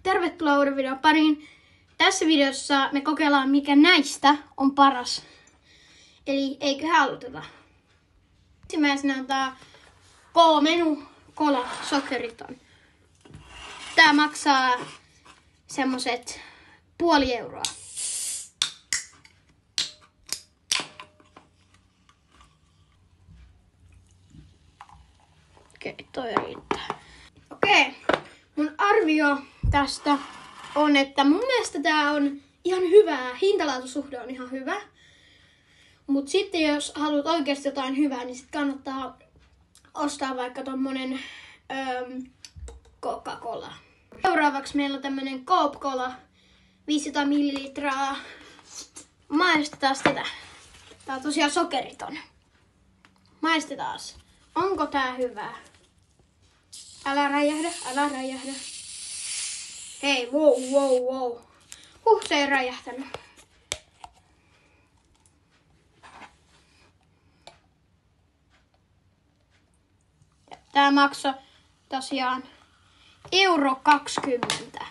Tervetuloa uuden videon pariin. Tässä videossa me kokeillaan, mikä näistä on paras. Eli eiköhän aloiteta. Ensimmäisenä on tää K-menu Cola sokeriton. Tää maksaa semmoset €0,5. Okei, toi riittää. Okei, mun arvio tästä on, että mun mielestä tää on ihan hyvää. Hintalaatusuhde on ihan hyvä. Mut sitten jos haluat oikeasti jotain hyvää, niin sit kannattaa ostaa vaikka tommonen Coca-Cola. Seuraavaksi meillä on tämmönen Coop-Cola 500 millilitraa. Maistetaan tätä. Tää on tosiaan sokeriton. Maistetaan. Onko tää hyvää? Älä räjähdä, älä räjähdä. Hei, wow. Se ei räjähtänyt. Tää maksoi tosiaan €20.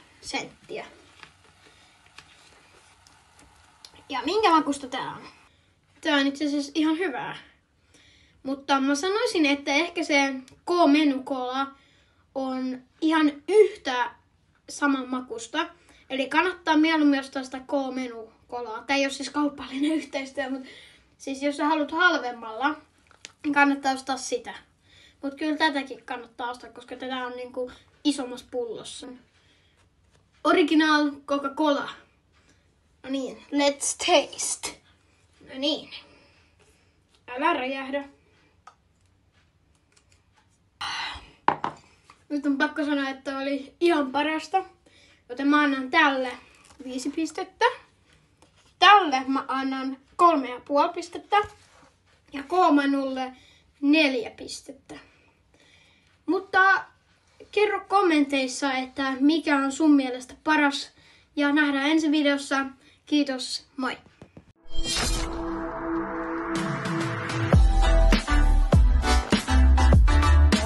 Ja minkä makusta tää on? Tää on itse asiassa ihan hyvää. Mutta mä sanoisin, että ehkä se K-menu Cola on ihan yhtä saman makusta. Eli kannattaa mieluummin ostaa sitä K-menu Colaa. Tää ei ole siis kaupallinen yhteistyö, mutta siis jos sä haluat halvemmalla, niin kannattaa ostaa sitä. Mutta kyllä tätäkin kannattaa ostaa, koska tätä on niinku isommassa pullossa. Original Coca-Cola. No niin, let's taste. No niin. Älä räjähdä. Nyt on pakko sanoa, että oli ihan parasta. Joten mä annan tälle 5 pistettä. Tälle mä annan 3,5 pistettä. Ja K-menulle 4 pistettä. Mutta kerro kommenteissa, että mikä on sun mielestä paras. Ja nähdään ensi videossa. Kiitos, moi!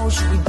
Should we